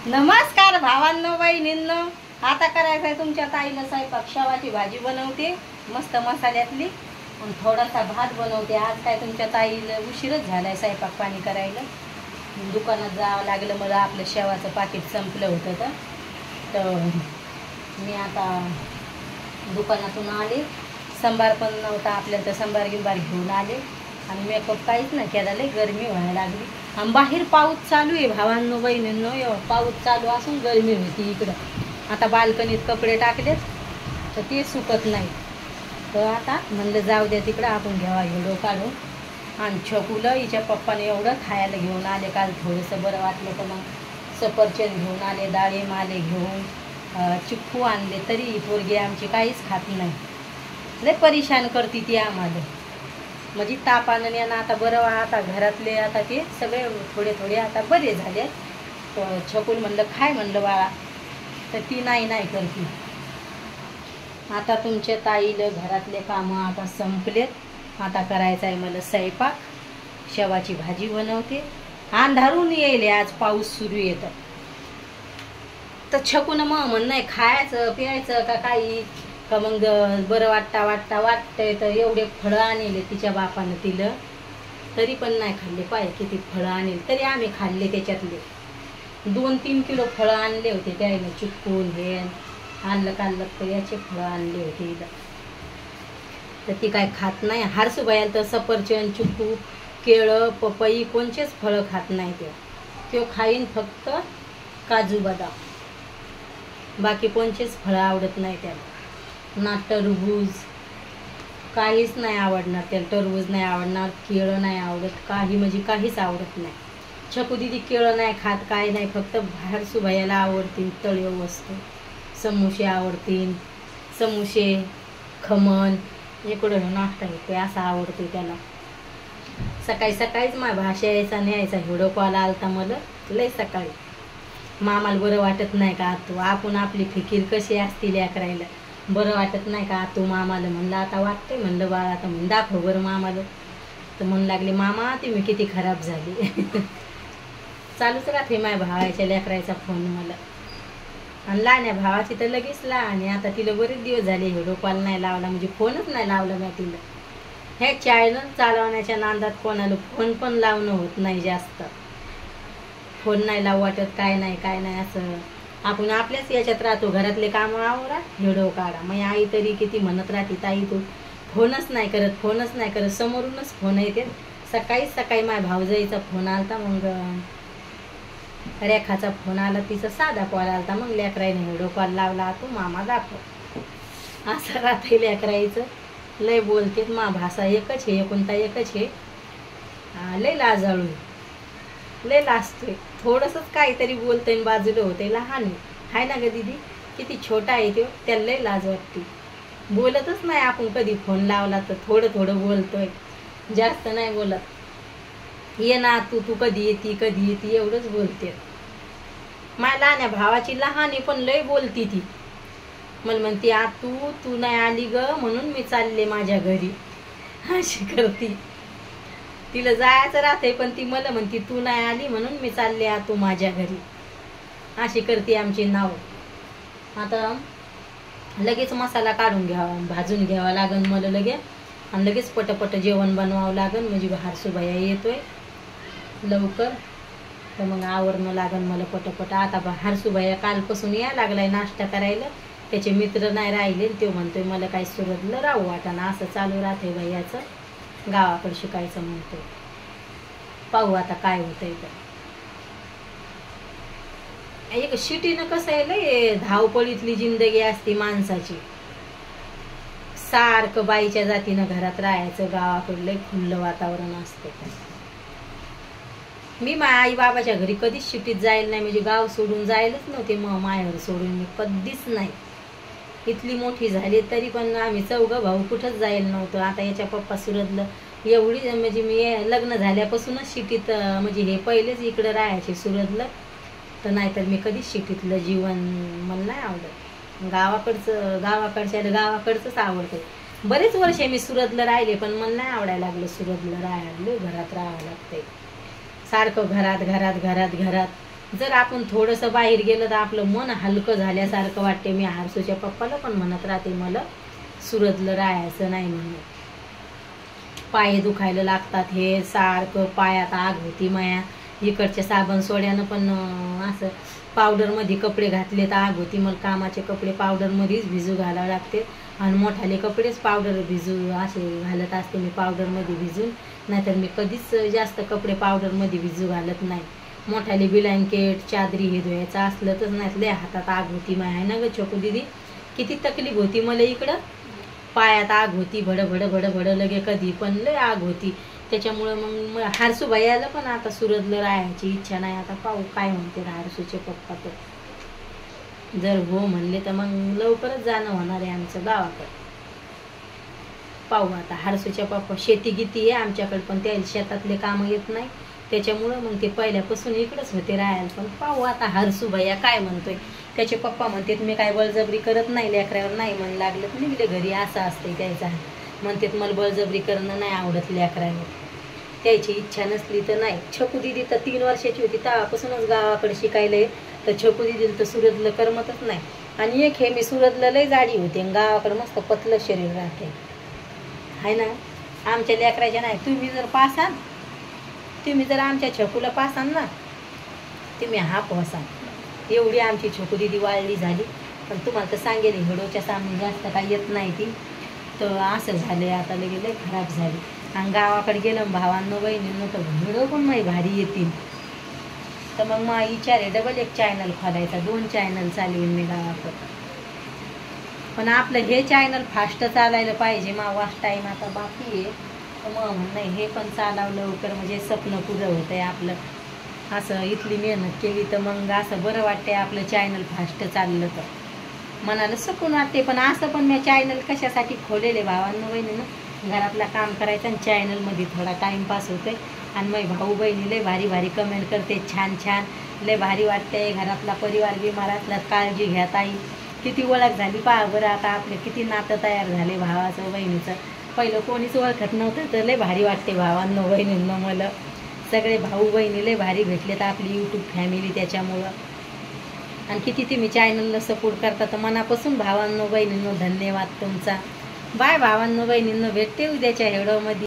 नमस्कार भावांनो बहिणींनो, आता करायचं आहे तुमच्या ताईला स्वयंपाक. शेवाची भाजी बनवते मस्त मसाल्यातली आणि थोडासा भात बनवते. आज काय तुमच्या ताईला उशीरच झालाय स्वयंपाक पाणी करायला. दुकानात जावं लागलं, मला आपलं शेवाचं पाकिट संपलं होतं तर मी आता दुकानातून आले. संभार पण नव्हता आपल्याला तर संभार गिंबार घेऊन आले आणि मेकअप काहीच नाही केला. लई गरमी व्हायला लागली आणि बाहेर पाऊस चालू आहे भावांनो बहिणींनो. पाऊस चालू असून गरमी होती इकडं. आता बाल्कनीत कपडे टाकलेत तर ते सुकत नाही, तर आता म्हणलं जाऊ द्या तिकडं, आपण घ्यावा व्हिडिओ काढून. आणि छकुलं हिच्या पप्पाने एवढं खायला घेऊन आले. काल थोडंसं बरं वाटलं तर मग सफरचंद घेऊन आले, डाळिंब आले घेऊन, चिक्कू आणले. तरी ही पोरगी आमची काहीच खात नाही, लय परेशान करते ती आम्हाला. म्हणजे ताप आणण्यानं आता बरं आता घरातले आता ते सगळे थोडे थोडे आता बरे झाले. तर छकुल म्हणलं खाय म्हणलं बाळा, तर ती नाही करते. आता तुमच्या ताईला घरातले कामं आता संपलेत. आता करायचं आहे मला स्वयंपाक. शेवाची भाजी बनवते. अंधारून येईल, आज पाऊस सुरू येतं. तर छकून मग म्हणणं आहे खायचं प्यायचं का काही का मग बरं वाटतंय. तर एवढे फळं आणले तिच्या बापानं तिला, तरी पण नाही खाल्ले. पाहिजे किती फळं आणले तरी आम्ही खाल्ले. त्याच्यातले 2-3 किलो फळं आणले होते त्याने. चिक्कून हे आणलं काढलं तर याचे फळं आणले होते हिला, तर ती काय खात नाही. हारसूबाईला तर सफरचंद, चिक्कू, केळं, पपई कोणचेच फळं खात नाही. तो खाईन फक्त काजू बदाम, बाकी कोणचेच फळं आवडत नाही त्याला. ना टरबूज, काहीच नाही आवडणार त्याला. टरबूज नाही आवडणार, केळं नाही आवडत, काही म्हणजे काहीच आवडत नाही. छकू दिदी केळं नाही खात, काय नाही. फक्त हारसूबाईला आवडतील तळीव वस्तू, समोसे आवडतील, समोसे, खमण, इकडं नाश्ता येते असं आवडते त्याला. सकाळी सकाळीच माझ्या भाषा यायचा न्यायचा व्हिडिओ कॉल आलता मला लय सकाळी. मामाला बरं वाटत नाही का तू, आपण आपली फिकीर कशी असतील या करायला. बरं वाटत नाही का तू मामाला. म्हणलं आता वाटतंय म्हणलं बाळा, आता म्हणून दाखव बरं मामाला. तर म्हणू लागले मामा ती मी किती खराब झाली. चालूच राहते माझ्या भावाच्या लेकरायचा फोन मला. आणि लहान्या भावाची तर लगेच लहान. आता तिला बरेच दिवस झाले व्हिडिओ कॉल नाही लावला, म्हणजे फोनच नाही लावला मी तिला. ह्या चॅनल चालवण्याच्या नांदात कोणाला फोन पण लावणं होत नाही जास्त. फोन नाही लावू वाटत, काय नाही असं. आपण आपल्याच याच्यात राहतो, घरातले कामं आवरा व्हिडिओ काढा. मग आई तरी किती म्हणत राहते ताई तू फोनच नाही करत. समोरूनच फोन येते. सकाळी माझ्या भाऊजाईचा फोन आलता, मग रेखाचा फोन आला, तिचा साधा कॉल आलता. मग लेकराईने व्हिडिओ कॉल लावला, तू मामा दाखव असं राहते लेकराईचं. लय बोलते मा भाषा एकच आहे, एकुलता एकच आहे. लय लाजाळू, लय लाजतोय. थोडंसंच काहीतरी बोलतंय बाजूला होते. लहान आहे ना ग दीदी, किती छोटा आहे तो, त्याला लय लाज वाटते. बोलतच नाही. आपण कधी फोन लावला तर थोडं बोलतोय, जास्त नाही बोलत. ये ना तू कधी येते एवढंच बोलते. माझ्या लहान्या भावाची लहान आहे पण लय बोलती ती. मला म्हणते आ तू नाही आली ग म्हणून मी चालले माझ्या घरी, अशी करती. तिला जायचं राहते पण ती मला म्हणते तू नाही आली म्हणून मी चालले तू माझ्या घरी, अशी करते आमची नाव. आता लगेच मसाला काढून घ्यावा, भाजून घ्यावा लागन मला लगेच. आणि लगेच पटपट जेवण बनवावं लागन, म्हणजे हारसूबाया येतोय लवकर, तर मग आवरणं लागन मला पटपट. आता हारसूबाया कालपासून यायला लागलाय नाश्ता करायला. त्याचे मित्र नाही राहिले, तो म्हणतोय मला काही सुरतला राहू वाटाना. असं चालू राहते भैयाचं, गावाकडे शिकायचं म्हणतोय. पाहू आता काय होतंय. तर एक शिटीनं कसं आहे लय धावपळीतली जिंदगी असते माणसाची. सारखं बाईच्या जातीनं घरात राहायचं. गावाकडे लय खुल्लं वातावरण असतं. मी माझ्या आई बाबाच्या घरी कधीच शिटीत जायला नाही, म्हणजे गाव सोडून जायलाच नव्हते. मग माहेर सोडून मी कधीच नाही. इथली मोठी झाली तरी पण आम्ही 4 भाऊ कुठंच जायला नव्हतं. आता याच्या पप्पा सुरतला एवढी, म्हणजे मी लग्न झाल्यापासूनच शिटीत, म्हणजे हे पहिलेच इकडं राहायचे सुरतला. तर नाहीतर मी कधीच शिटीतलं जीवन मला नाही आवडत. गावाकडचंच आवडतं. बरेच वर्ष मी सुरतला राहिले पण मला नाही आवडायला लागलं सुरतला राहायला. घरात राहावं लागतंय सारखं, घरात जर आपण थोडंसं बाहेर गेलं तर आपलं मन हलकं झाल्यासारखं वाटते. मी हर्षूच्या पप्पाला पण म्हणत राहते मला सुरतला राहायचं नाही म्हणून. पाय दुखायला लागतात, हे सारखं पायात आग होती माया. इकडच्या साबण सोड्यानं पण असं पावडरमध्ये कपडे घातले तर आग होती. मला कामाचे कपडे पावडरमध्येच भिजू घालावे लागते आणि मोठाले कपडेच पावडर भिजू असे घालत असते मी पावडरमध्ये भिजून. नाहीतर मी कधीच जास्त कपडे पावडरमध्ये भिजू घालत नाही. मोठाले ब्लँकेट चादरी हे धुवायचं असलं तर नाही लय हातात आग होती माया. ना ग छोकू दिदी किती तकलीफ होती मला इकडं. पायात आग होती भड भड भड भड लगे कधी पण लय आग होती. त्याच्यामुळं मग हर्षू भैयाला पण आता सुरतला राहायची इच्छा नाही. आता पाहू काय म्हणते हर्षूचे पप्पा. तर जर हो म्हणले तर मग लवकरच जाणं होणार आहे आमचं गावाकडं. पाहू आता. हर्षूच्या पप्पा शेती गीती आहे आमच्याकडे पण त्या शेतातले कामं येत नाही. त्याच्यामुळं मग ते पहिल्यापासून इकडंच होते राहायला. पण पाहू आता हर्षू भैया काय म्हणतोय. त्याचे पप्पा म्हणतात मी काय बळजबरी करत नाही लेकरावर. नाही म्हण लागलं तर निघले घरी असं असते त्याचा. म्हणतात मला बळजबरी करणं नाही आवडत लेकरावर. त्याची इच्छा नसली तर नाही. छकू दिदी तर 3 वर्षाची होती तेव्हापासूनच गावाकडे शिकायला. तर छकू दिदीला तर सुरतला करमतच नाही. आणि एक हे मी सुरतला लय जाडी होते गावाकडे मस्त पतलं शरीर राहते आहे ना. आमच्या लेकराच्या नाही. तुम्ही जर पासाल तुम्ही जर आमच्या छकूला पासाल ना तुम्ही हाप वसाल. एवढी आमची छकू दिदी वाळली झाली. पण तुम्हाला तर सांगेल व्हिडिओच्या सामने जास्त काही येत नाही ती. तर असं झाले आता लगे लय खराब झाली. आणि गावाकडे गेलं भावांनो बहिणींनो तर व्हिडिओ पण माही भारी येतील. तर मग मा विचार आहे डबल एक चॅनल खोलायचा. 2 चॅनल चालवेन मी गावाकडं. पण आपलं हे चॅनल फास्ट चालायला पाहिजे. मा वास्ट टाईम आता बाकी आहे. तर मग नाही हे पण चालावं लवकर म्हणजे स्वप्न पुरं होतं आहे आपलं. असं इथली मेहनत केली तर मग असं बरं वाटतंय आपलं चॅनल फास्ट चाललं तर मनाला सकून वाटते. पण असं पण मी चॅनल कशासाठी खोलेले भावांनो बहिणीनं घरातला काम करायचं आणि चॅनलमध्ये थोडा टाईमपास होते. आणि मग भाऊ बहिणी लय भारी भारी कमेंट करते छान छान लय भारी वाटते. घरातला परिवार बिमारातला काळजी घ्या ताई. किती ओळख झाली पहा बरं आता आपले किती नातं तयार झाले भावाचं बहिणीचं. पहिलं कोणीच ओळखत नव्हतं तर लय भारी वाटते भावांनो बहिणींनो. मला सगळे भाऊ बहिणी लय भारी भेटले तर आपली यूट्यूब फॅमिली त्याच्यामुळं. आणि किती तुम्ही चॅनलला सपोर्ट करता तर मनापासून भावांनो बहिणींनो धन्यवाद तुमचा. बाय भावांनो बहिणींनो. भेटते उद्याच्या व्हिडिओमध्ये.